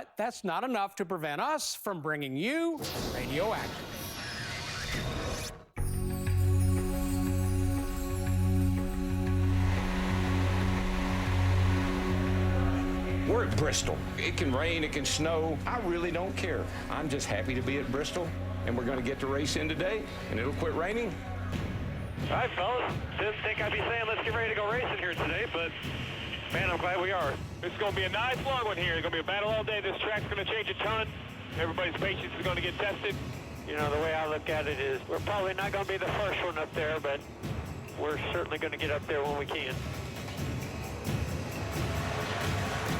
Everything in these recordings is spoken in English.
But that's not enough to prevent us from bringing you Radioactive. We're at Bristol. It can rain, it can snow. I really don't care. I'm just happy to be at Bristol, and we're going to get the race in today, and it'll quit raining. All right, fellas. Didn't think I'd be saying let's get ready to go racing here today, but man, I'm glad we are. It's going to be a nice long one here. It's going to be a battle all day. This track's going to change a ton. Everybody's patience is going to get tested. You know, the way I look at it is we're probably not going to be the first one up there, but we're certainly going to get up there when we can.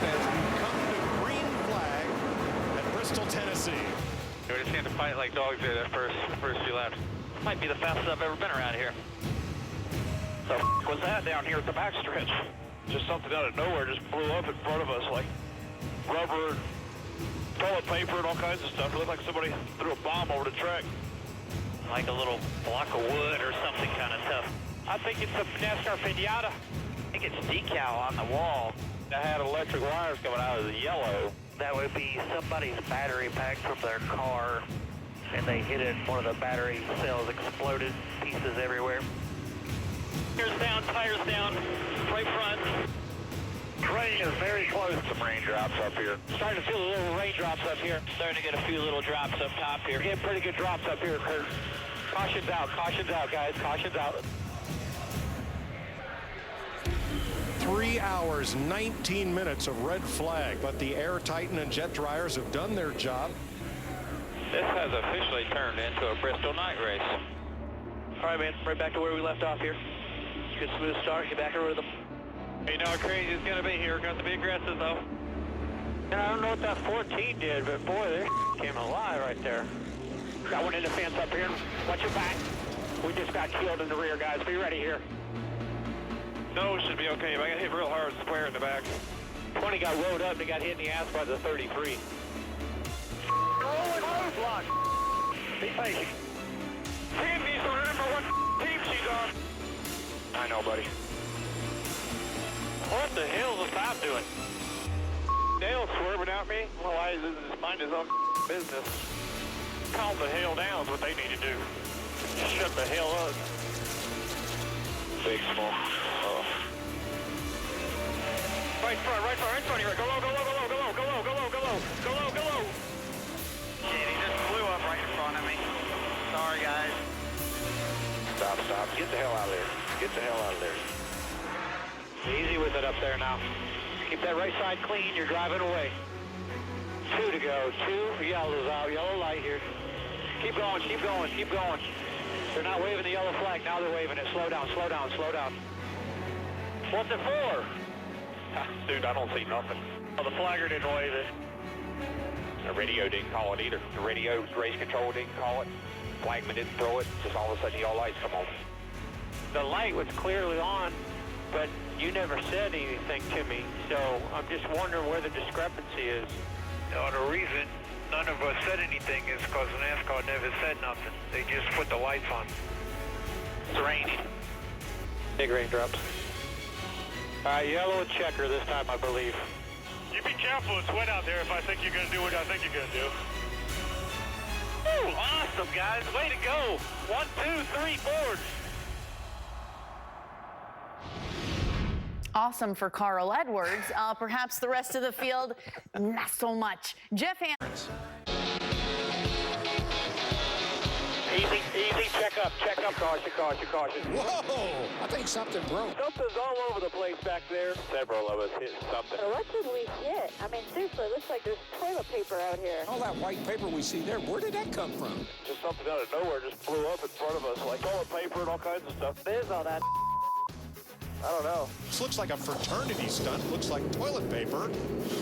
As we come to green flag at Bristol, Tennessee. We just had to fight like dogs there that first few laps. Might be the fastest I've ever been around here. The f was that down here at the backstretch? Just something out of nowhere just blew up in front of us, like rubber, toilet paper, and all kinds of stuff. It looked like somebody threw a bomb over the track. Like a little block of wood or something kind of tough. I think it's a NASCAR pinata. I think it's decal on the wall. That had electric wires coming out of the yellow. That would be somebody's battery pack from their car, and they hit it. One of the battery cells exploded, pieces everywhere. Tires down, right front. Rain is very close. Some raindrops up here. Starting to feel a little raindrops up here. Starting to get a few little drops up top here. We're getting pretty good drops up here, Kurt. Caution's out, guys, caution's out. 3 hours, 19 minutes of red flag, but the Air Titan and jet dryers have done their job. This has officially turned into a Bristol night race. All right, man, right back to where we left off here. Good smooth start, get back in rhythm. You know how crazy it's going to be here. We're going to be aggressive, though. And I don't know what that 14 did, but boy, they came alive right there. Got one in the fence up here. Watch your back. We just got killed in the rear, guys. Be ready here. No, it should be okay. If I got hit real hard, square in the back. 20 got rode up and got hit in the ass by the 33. Rolling roadblock. Be patient. Sam needs to remember what team she's on. I know, buddy. What the hell is the cop doing? Dale swerving at me? Well, why is this mind his own business? Calm the hell down is what they need to do. Shut the hell up. Big, small. Right front of you. Go low. Shit, he just blew up right in front of me. Sorry, guys. Stop. Get the hell out of there. Easy with it up there now. Keep that right side clean. You're driving away. 2 to go. 2 yellows out. Yellow light here. Keep going. They're not waving the yellow flag. Now they're waving it. Slow down. What's it for? Dude, I don't see nothing. Oh, the flagger didn't wave it. The radio didn't call it either. The radio, race control didn't call it. Flagman didn't throw it. Just all of a sudden, the yellow lights come on. The light was clearly on, but you never said anything to me. So I'm just wondering where the discrepancy is. The reason none of us said anything is because NASCAR never said nothing. They just put the lights on. It's raining. Big raindrops. All right, yellow and checker this time, I believe. You be careful. It's wet out there if I think you're going to do what I think you're going to do. Ooh, awesome, guys. Way to go. 1, 2, 3, boards. Awesome for Carl Edwards. Perhaps the rest of the field, not so much. Jeff Anderson. Easy, check up, caution. Whoa! I think something broke. Something's all over the place back there. Several of us hit something. What did we hit? I mean, seriously, it looks like there's toilet paper out here. All that white paper we see there, where did that come from? Just something out of nowhere just blew up in front of us, like toilet paper and all kinds of stuff. There's all that. I don't know. This looks like a fraternity stunt. Looks like toilet paper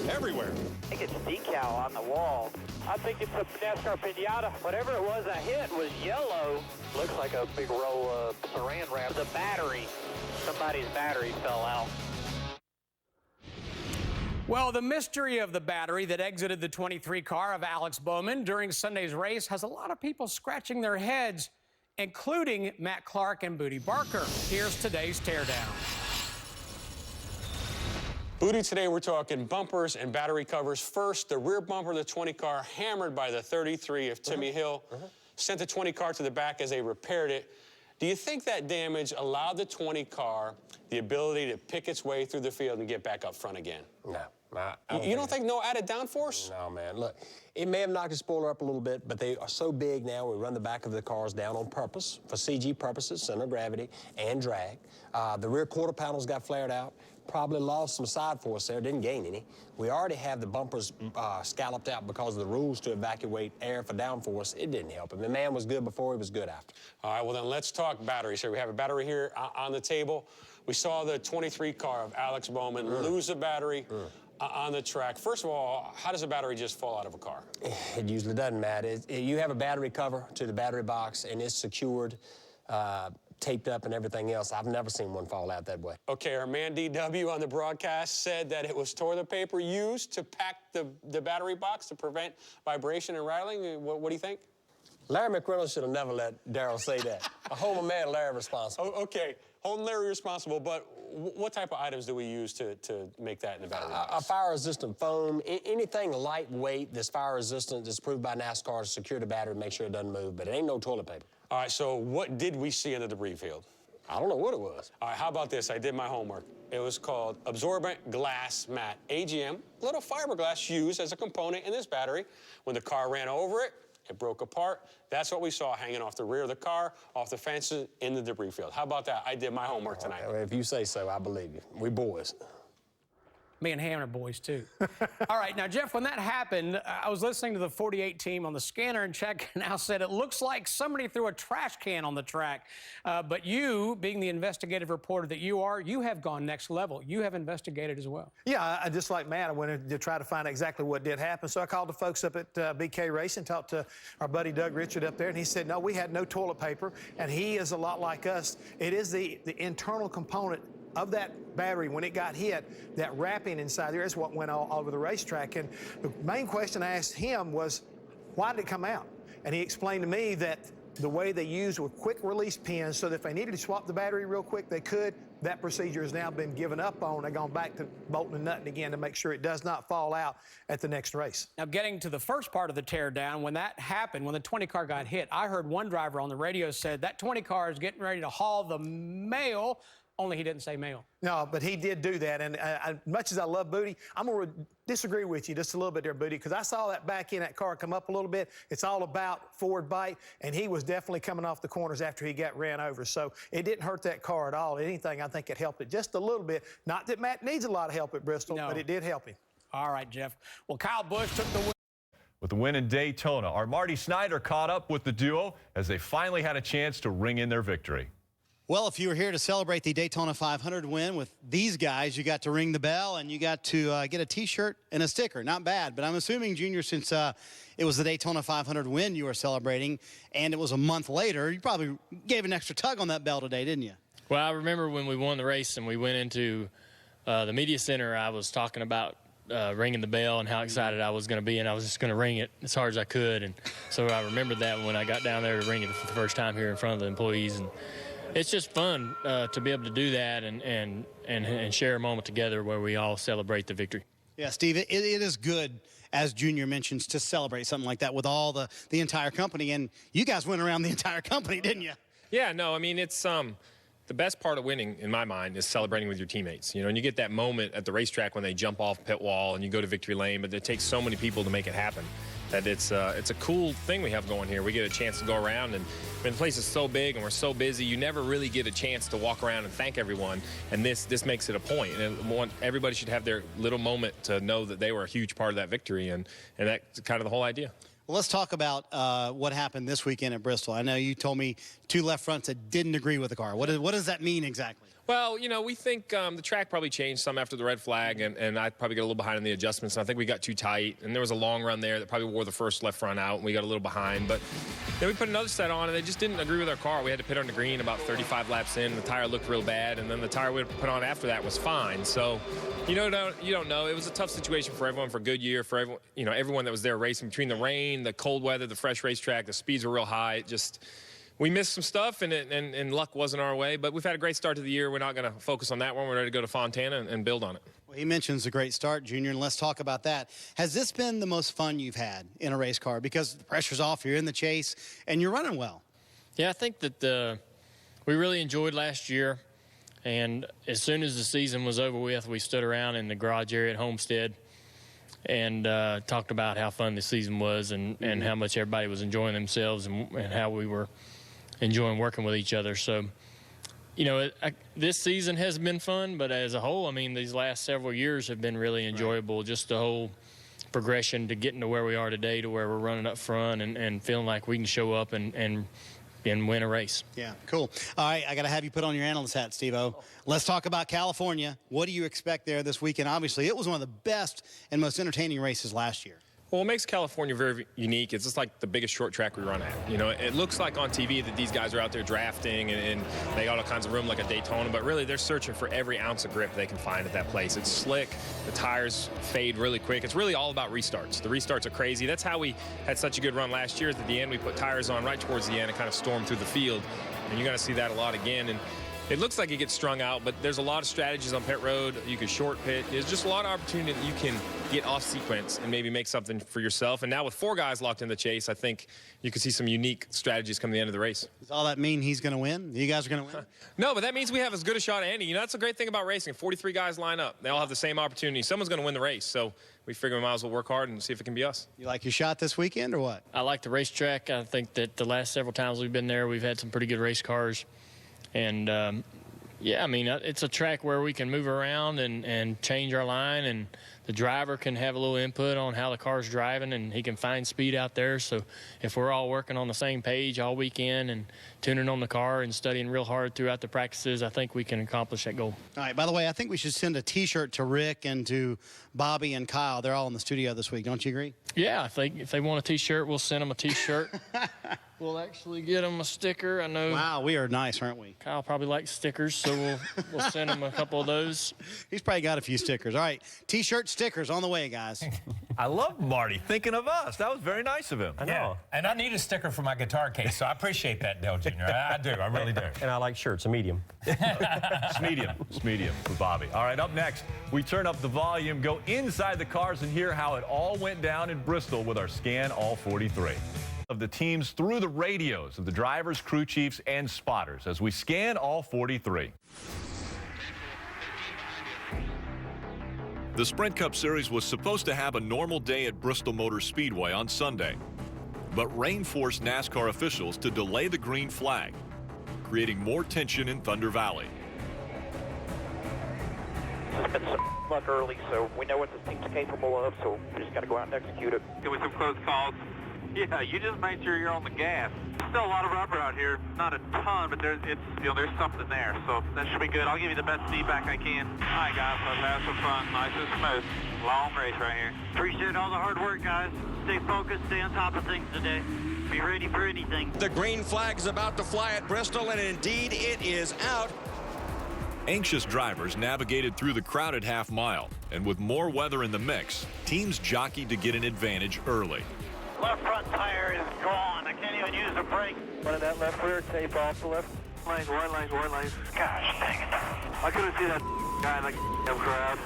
everywhere. I think it's decal on the wall. I think it's a NASCAR pinata. Whatever it was I hit was yellow. Looks like a big roll of saran wrap. The battery. Somebody's battery fell out. Well, the mystery of the battery that exited the 23 car of Alex Bowman during Sunday's race has a lot of people scratching their heads, including Matt Clark and Booty Barker. Here's today's teardown. Booty, today we're talking bumpers and battery covers. First, the rear bumper of the 20 car hammered by the 33 of Timmy Hill. Sent the 20 car to the back as they repaired it. Do you think that damage allowed the 20 car the ability to pick its way through the field and get back up front again? No. You don't think no added downforce? No, man. Look, it may have knocked the spoiler up a little bit, but they are so big now, we run the back of the cars down on purpose, for CG purposes, center of gravity, and drag. The rear quarter panels got flared out. Probably lost some side force there, didn't gain any. We already have the bumpers scalloped out because of the rules to evacuate air for downforce. It didn't help him. The man was good before, he was good after. All right, well then let's talk batteries here. We have a battery here on the table. We saw the 23 car of Alex Bowman lose a battery on the track. First of all, how does a battery just fall out of a car? It usually doesn't, Matt. You have a battery cover to the battery box, and it's secured, taped up and everything else. I've never seen one fall out that way. Okay, our man DW on the broadcast said that it was toilet paper used to pack the battery box to prevent vibration and rattling. What do you think? Larry McReynolds should have never let Darryl say that. I hold my man Larry responsible. Oh, okay, holding Larry responsible, but what type of items do we use to make that in the battery box? A fire-resistant foam, anything lightweight that's fire-resistant that's approved by NASCAR to secure the battery and make sure it doesn't move, but it ain't no toilet paper. All right, so what did we see in the debris field? I don't know what it was. All right, how about this? I did my homework. It was called absorbent glass mat, AGM, little fiberglass used as a component in this battery. When the car ran over it, it broke apart. That's what we saw hanging off the rear of the car, off the fences, in the debris field. How about that? I did my homework tonight. If you say so, I believe you. We boys. Me and Ham are boys, too. All right, now, Jeff, when that happened, I was listening to the 48 team on the scanner, and Chad now said it looks like somebody threw a trash can on the track. But you, being the investigative reporter that you are, you have gone next level. You have investigated as well. Yeah, just like Matt, I went to try to find out exactly what did happen. So I called the folks up at BK Racing, talked to our buddy Doug Richard up there, and he said, no, we had no toilet paper, and he is a lot like us. It is the internal component of that battery when it got hit, that wrapping inside there is what went all over the racetrack. And the main question I asked him was, why did it come out? And he explained to me that the way they used were quick release pins, so that if they needed to swap the battery real quick, they could. That procedure has now been given up on. They've gone back to bolting and nutting again to make sure it does not fall out at the next race. Now, getting to the first part of the tear down, when that happened, when the 20 car got hit, I heard one driver on the radio said that 20 car is getting ready to haul the mail. Only he didn't say mail. No, but he did do that. And much as I love Booty, I'm going to disagree with you just a little bit there, Booty, because I saw that back in that car come up a little bit. It's all about forward bite, and he was definitely coming off the corners after he got ran over. So it didn't hurt that car at all. Anything, I think it helped it just a little bit. Not that Matt needs a lot of help at Bristol, but it did help him. All right, Jeff. Well, Kyle Busch took the win. With the win in Daytona, our Marty Snyder caught up with the duo as they finally had a chance to ring in their victory. Well, if you were here to celebrate the Daytona 500 win with these guys, you got to ring the bell and you got to get a T-shirt and a sticker. Not bad, but I'm assuming, Junior, since it was the Daytona 500 win you were celebrating and it was a month later, you probably gave an extra tug on that bell today, didn't you? Well, I remember when we won the race and we went into the media center, I was talking about ringing the bell and how excited I was going to be, and I was just going to ring it as hard as I could. And so I remembered that when I got down there to ring it for the first time here in front of the employees. And it's just fun to be able to do that and share a moment together where we all celebrate the victory. Yeah, Steve, it is good, as Junior mentions, to celebrate something like that with all the entire company. And you guys went around the entire company, didn't you? Yeah, no, I mean, it's the best part of winning, in my mind, is celebrating with your teammates. You know, and you get that moment at the racetrack when they jump off pit wall and you go to victory lane, but it takes so many people to make it happen. That it's a cool thing we have going here. We get a chance to go around, and the place is so big and we're so busy, you never really get a chance to walk around and thank everyone, and this makes it a point. And everybody should have their little moment to know that they were a huge part of that victory, and that's kind of the whole idea. Well, let's talk about what happened this weekend at Bristol. I know you told me two left fronts that didn't agree with the car. What does that mean exactly? Well, you know, we think the track probably changed some after the red flag, and I probably got a little behind in the adjustments. And I think we got too tight, and there was a long run there that probably wore the first left front out, and we got a little behind. But then we put another set on, and they just didn't agree with our car. We had to pit on the green about 35 laps in. The tire looked real bad, and then the tire we put on after that was fine. So, you don't know. It was a tough situation for everyone, for Goodyear, for everyone, everyone that was there racing. Between the rain, the cold weather, the fresh racetrack, the speeds were real high. We missed some stuff, and luck wasn't our way, but we've had a great start to the year. We're not going to focus on that one. We're ready to go to Fontana and build on it. Well, he mentions a great start, Junior, and let's talk about that. Has this been the most fun you've had in a race car? Because the pressure's off, you're in the chase, and you're running well. Yeah, I think that we really enjoyed last year. And as soon as the season was over with, we stood around in the garage area at Homestead and talked about how fun the season was and how much everybody was enjoying themselves and how we were enjoying working with each other. So, you know, this season has been fun, but as a whole, I mean, these last several years have been really enjoyable. Right. Just the whole progression to getting to where we are today, to where we're running up front and feeling like we can show up and win a race. Yeah, cool. All right, I got to have you put on your analyst hat, Steve-O. Let's talk about California. What do you expect there this weekend? Obviously, it was one of the best and most entertaining races last year. Well, what makes California very unique is it's like the biggest short track we run at. You know, it looks like on TV that these guys are out there drafting and they got all kinds of room like a Daytona, but really they're searching for every ounce of grip they can find at that place. It's slick. The tires fade really quick. It's really all about restarts. The restarts are crazy. That's how we had such a good run last year. Is at the end we put tires on right towards the end and kind of stormed through the field. And you're going to see that a lot again. And it looks like it gets strung out, but there's a lot of strategies on pit road. You can short pit. There's just a lot of opportunity that you can get off sequence and maybe make something for yourself. And now with 4 guys locked in the chase, I think you can see some unique strategies come the end of the race. Does all that mean he's going to win? You guys are going to win? No, but that means we have as good a shot at any. You know, that's a great thing about racing. 43 guys line up. They all have the same opportunity. Someone's going to win the race. So we figure we might as well work hard and see if it can be us. You like your shot this weekend or what? I like the racetrack. I think that the last several times we've been there, we've had some pretty good race cars. And, yeah, I mean, it's a track where we can move around and change our line, and the driver can have a little input on how the car's driving, and he can find speed out there. So if we're all working on the same page all weekend and tuning on the car and studying real hard throughout the practices, I think we can accomplish that goal. All right, by the way, I think we should send a T-shirt to Rick and to Bobby and Kyle. They're all in the studio this week. Don't you agree? Yeah, if they want a T-shirt, we'll send them a T-shirt. We'll actually get them a sticker. I know. Wow, we are nice, aren't we? Kyle probably likes stickers, so we'll send him a couple of those. He's probably got a few stickers. All right, T-shirt stickers on the way, guys. I love Marty thinking of us. That was very nice of him. I know. Yeah. And I need a sticker for my guitar case, so I appreciate that, Dale Jr. I do. I really do. And I like shirts, a medium. It's medium. It's medium for Bobby. All right, up next, we turn up the volume, go inside the cars, and hear how it all went down in Bristol with our Scan All 43. Of the teams through the radios of the drivers, crew chiefs, and spotters as we scan all 43. The Sprint Cup Series was supposed to have a normal day at Bristol Motor Speedway on Sunday, but rain forced NASCAR officials to delay the green flag, creating more tension in Thunder Valley. It's been some luck early, so we know what this team's capable of, so we just got to go out and execute it. It was some close calls. Yeah, you just make sure you're on the gas. Still a lot of rubber out here, not a ton, but there's something there, so that should be good. I'll give you the best feedback I can. All right, guys, let's have some fun. Nice and smooth. Long race right here. Appreciate all the hard work, guys. Stay focused, stay on top of things today. Be ready for anything. The green flag is about to fly at Bristol, and indeed it is out. Anxious drivers navigated through the crowded half mile, and with more weather in the mix, teams jockeyed to get an advantage early. Left front tire is gone. I can't even use the brake. One of that left rear tape off the left. Lanes, white lanes, white lanes. Gosh, dang it. I couldn't see that guy in the crowd.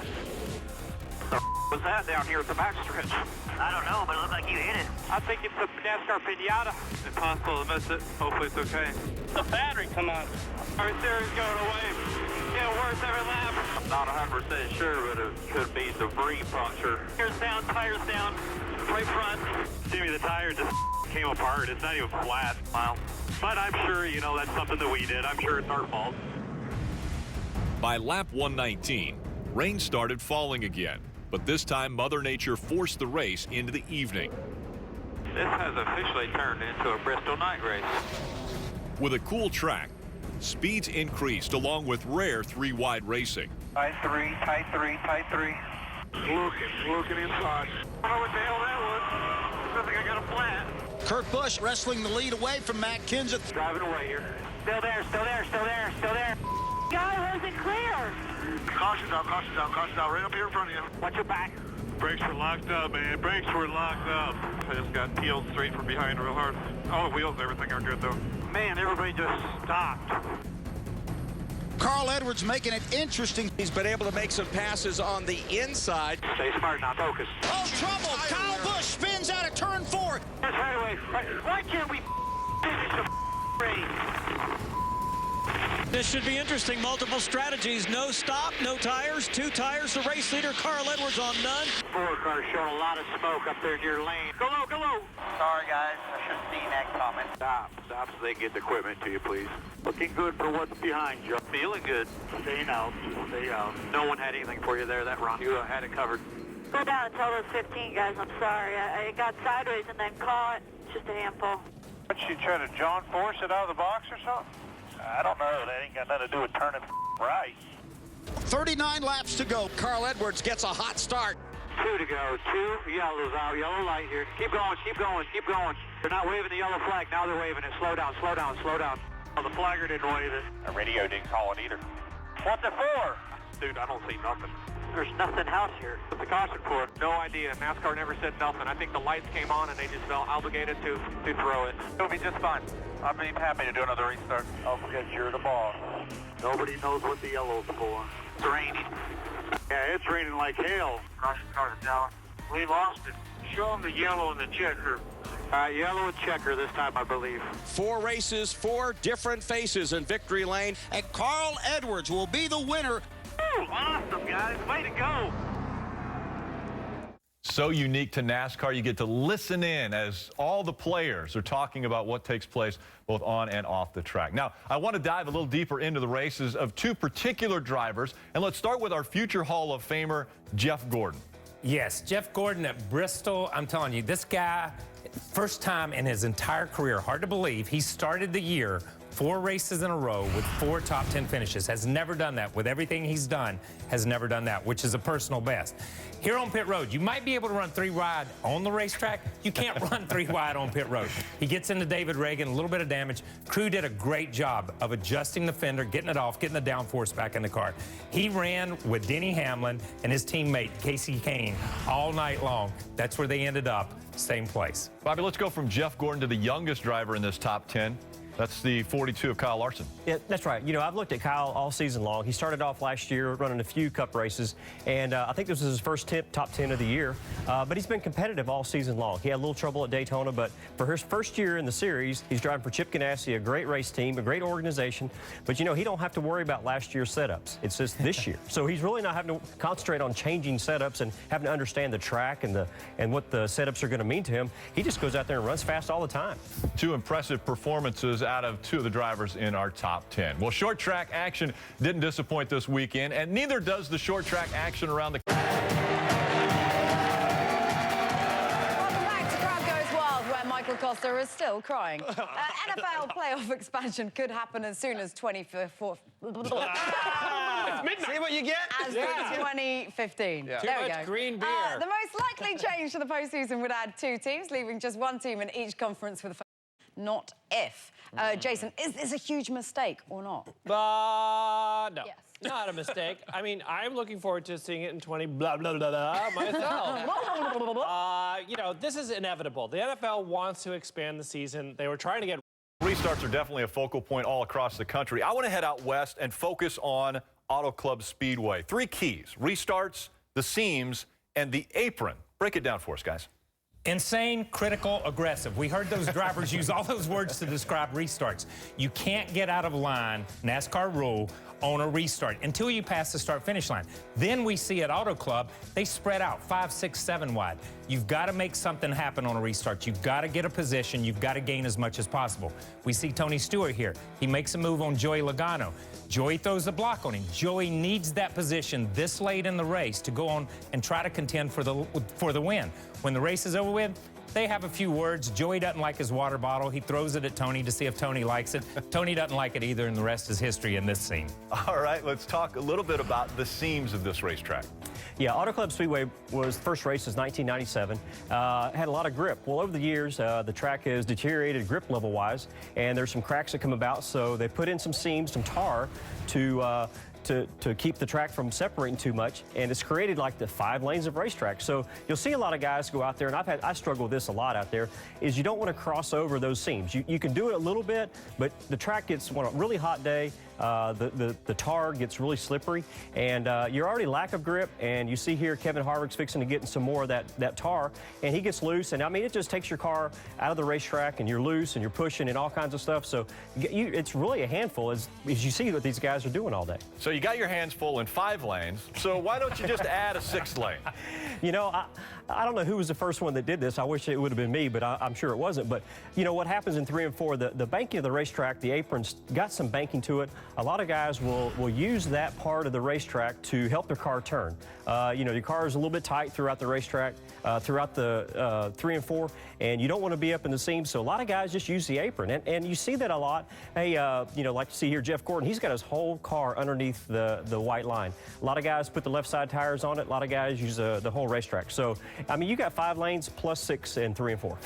The was that down here at the backstretch? I don't know, but it looked like you hit it. I think it's a NASCAR pinata. It's possible to miss it. Hopefully it's okay. The battery, come on. Our steering's going away. Getting worse every lap. I'm not 100% sure, but it could be debris puncture. Tires down, right front. Jimmy, the tire just came apart. It's not even flat. Wow. But I'm sure, that's something that we did. I'm sure it's our fault. By lap 119, rain started falling again, but this time Mother Nature forced the race into the evening. This has officially turned into a Bristol night race. With a cool track, speeds increased along with rare 3-wide racing. Tight three. Looking inside. I don't know what the hell that was. Looks like I got a flat. Kurt Busch wrestling the lead away from Matt Kenseth. Driving away here. Still there. Guy wasn't clear. Caution down. Right up here in front of you. Watch your back. Brakes were locked up, man. Brakes were locked up. I just got peeled straight from behind real hard. All the wheels and everything are good, though. Man, everybody just stopped. Carl Edwards making it interesting. He's been able to make some passes on the inside. Stay smart now, focus. Oh, trouble! Kyle Busch spins out of turn 4. That's right away. Why can't we finish the race? This should be interesting. Multiple strategies. No stop, no tires, 2 tires. The race leader, Carl Edwards, on none. 4 cars showing a lot of smoke up there in your lane. Go low, go low. Sorry, guys. I should have seen that coming. Stop so they can get the equipment to you, please. Looking good for what's behind you. Feeling good. Staying out. Stay out. No one had anything for you there that round. You had it covered. Go down and tell those 15 guys I'm sorry. I got sideways and then caught. Just a handful. What, she trying to John Force it out of the box or something? I don't know. That ain't got nothing to do with turning right. 39 laps to go. Carl Edwards gets a hot start. 2 to go. 2 yellows out. Yellow light here. Keep going, keep going, keep going. They're not waving the yellow flag. Now they're waving it. Slow down, slow down, slow down. Oh, the flagger didn't wave it. The radio didn't call it either. What's it for? Dude, I don't see nothing. There's nothing out here. What's the caution for? No idea. NASCAR never said nothing. I think the lights came on and they just felt obligated to throw it. It'll be just fine. I'll be happy to do another restart. Don't forget you're the boss. Nobody knows what the yellow's for. It's raining. Yeah, it's raining like hell. Caution car to Dallas. We lost it. Show them the yellow and the checker. Yellow and checker this time, I believe. 4 races, 4 different faces in victory lane, and Carl Edwards will be the winner. Ooh, awesome, guys. Way to go. So unique to NASCAR, you get to listen in as all the players are talking about what takes place both on and off the track. Now, I want to dive a little deeper into the races of 2 particular drivers, and let's start with our future Hall of Famer, Jeff Gordon. Yes, Jeff Gordon at Bristol. I'm telling you, this guy, first time in his entire career, hard to believe, he started the year 4 races in a row with 4 top 10 finishes. Has never done that. With everything he's done, has never done that, which is a personal best. Here on pit road, you might be able to run 3 wide on the racetrack. You can't run 3 wide on pit road. He gets into David Reagan, a little bit of damage. Crew did a great job of adjusting the fender, getting it off, getting the downforce back in the car. He ran with Denny Hamlin and his teammate, Casey Kane, all night long. That's where they ended up, same place. Bobby, let's go from Jeff Gordon to the youngest driver in this top 10. That's the 42 of Kyle Larson. Yeah, that's right. You know, I've looked at Kyle all season long. He started off last year running a few Cup races, and I think this was his first top 10 of the year. But he's been competitive all season long. He had a little trouble at Daytona, but for his first year in the series, he's driving for Chip Ganassi, a great race team, a great organization. But, you know, he don't have to worry about last year's setups. It's just this year. So he's really not having to concentrate on changing setups and having to understand the track and what the setups are going to mean to him. He just goes out there and runs fast all the time. 2 impressive performances out of 2 of the drivers in our top 10. Well, short track action didn't disappoint this weekend, and neither does the short track action around the... Welcome back to Crowd Goes Wild, where Michael Costa is still crying. NFL playoff expansion could happen as soon as 2024. See what you get? As 2015. Yeah. There Too we much go. green beer. The most likely change to the postseason would add 2 teams, leaving just 1 team in each conference with a not if. Jason, is this a huge mistake or not? No. Yes. Not a mistake. I mean, I'm looking forward to seeing it in 20 blah, blah, blah, blah, myself. You know, this is inevitable. The NFL wants to expand the season. They were trying to get... Restarts are definitely a focal point all across the country. I want to head out west and focus on Auto Club Speedway. 3 keys: restarts, the seams, and the apron. Break it down for us, guys. Insane, critical, aggressive. We heard those drivers use all those words to describe restarts. You can't get out of line, NASCAR rule, on a restart until you pass the start-finish line. Then we see at Auto Club, they spread out 5, 6, 7 wide. You've got to make something happen on a restart. You've got to get a position. You've got to gain as much as possible. We see Tony Stewart here. He makes a move on Joey Logano. Joey throws the block on him. Joey needs that position this late in the race to go on and try to contend for the win. When the race is over with, they have a few words. Joey doesn't like his water bottle. He throws it at Tony to see if Tony likes it. Tony doesn't like it either, and the rest is history in this scene. All right, let's talk a little bit about the seams of this racetrack. Yeah, Auto Club Speedway was the first race since 1997. Had a lot of grip. Well, over the years, the track has deteriorated grip level-wise, and there's some cracks that come about, so they put in some seams, some tar, to keep the track from separating too much, and it's created like the 5 lanes of racetrack. So you'll see a lot of guys go out there, and I struggle with this a lot out there, is you don't want to cross over those seams. You can do it a little bit, but the track gets, on a really hot day, the tar gets really slippery, and you're already lack of grip, and you see here Kevin Harvick's fixing to get in some more of that tar, and he gets loose, and I mean, it just takes your car out of the racetrack, and you're loose, and you're pushing, and all kinds of stuff, so it's really a handful as you see what these guys are doing all day. So you got your hands full in 5 lanes, so why don't you just add a 6th lane? You know, I don't know who was the first one that did this. I wish it would have been me, but I'm sure it wasn't. But, you know, what happens in 3 and 4, the banking of the racetrack, the apron's got some banking to it. A lot of guys will use that part of the racetrack to help their car turn. You know, your car is a little bit tight throughout the racetrack, throughout the 3 and 4, and you don't want to be up in the seams, so a lot of guys just use the apron, and you see that a lot. Hey, you know, like you see here, Jeff Gordon, he's got his whole car underneath the white line. A lot of guys put the left side tires on it. A lot of guys use the whole racetrack. So, I mean, you got 5 lanes plus 6 in 3 and 4.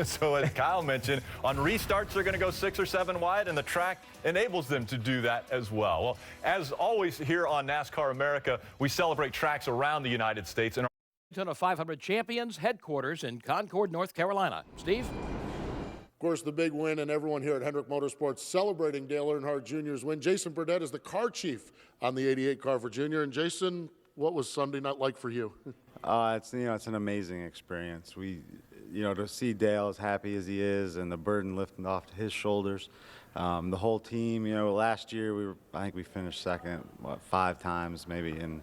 So as Kyle mentioned, on restarts, they're going to go 6 or 7 wide, and the track enables them to do that as well. Well, as always here on NASCAR America, we celebrate tracks around the United States. And Daytona 500 Champions headquarters in Concord, North Carolina. Steve? Of course, the big win, and everyone here at Hendrick Motorsports celebrating Dale Earnhardt Jr.'s win. Jason Burdett is the car chief on the 88 car for Junior. And Jason, what was Sunday night like for you? It's an amazing experience. To see Dale as happy as he is, and the burden lifting off his shoulders. The whole team, last year I think we finished second, 5 times maybe, and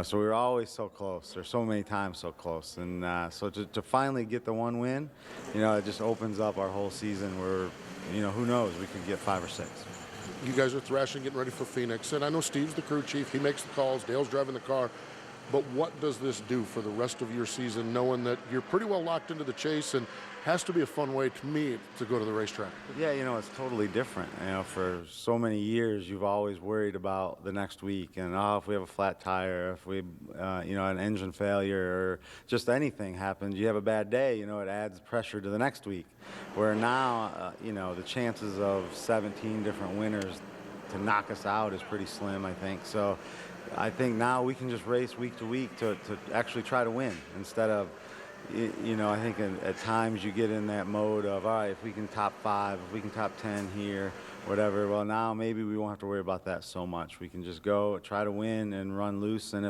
so we were always so close. There's so many times so close, and so to finally get the 1 win, it just opens up our whole season. Where, who knows, we could get 5 or 6. You guys are thrashing, getting ready for Phoenix, and I know Steve's the crew chief. He makes the calls. Dale's driving the car. But what does this do for the rest of your season, knowing that you're pretty well locked into the chase, and has to be a fun way to me to go to the racetrack? Yeah, it's totally different. For so many years, you've always worried about the next week, and if we have a flat tire, if we, an engine failure, or just anything happens, you have a bad day, it adds pressure to the next week. Where now, the chances of 17 different winners to knock us out is pretty slim, I think. So I think now we can just race week to week to actually try to win, instead of, I think at times you get in that mode of, all right, if we can top 5, if we can top 10 here, whatever. Well, now maybe we won't have to worry about that so much. We can just go try to win and run loose, and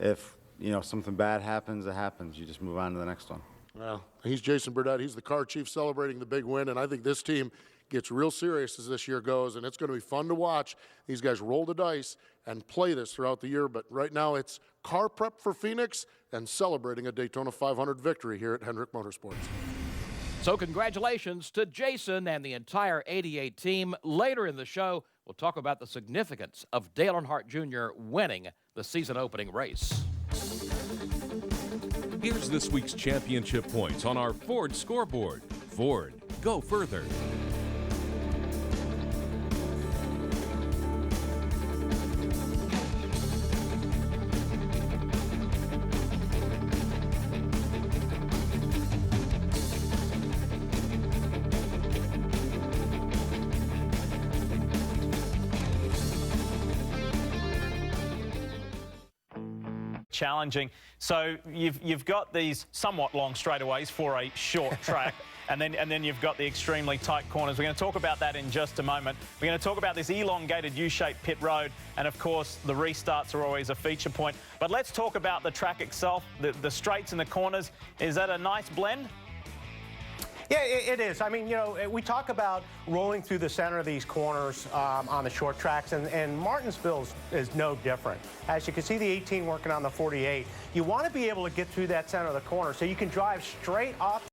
if something bad happens, it happens. You just move on to the next one. Well, he's Jason Burdett. He's the car chief celebrating the big win, and I think this team gets real serious as this year goes, and it's going to be fun to watch these guys roll the dice and play this throughout the year. But right now it's car prep for Phoenix and celebrating a Daytona 500 victory here at Hendrick Motorsports. So congratulations to Jason and the entire 88 team. Later in the show, we'll talk about the significance of Dale Earnhardt Jr. winning the season opening race. Here's this week's championship points on our Ford scoreboard. Ford, go further. Challenging. So you've got these somewhat long straightaways for a short track, and then you've got the extremely tight corners. We're going to talk about that in just a moment. We're going to talk about this elongated U-shaped pit road, and of course the restarts are always a feature point. But let's talk about the track itself, the straights and the corners. Is that a nice blend? Yeah, it is. I mean, we talk about rolling through the center of these corners on the short tracks, and Martinsville is no different. As you can see the 18 working on the 48, you want to be able to get through that center of the corner so you can drive straight off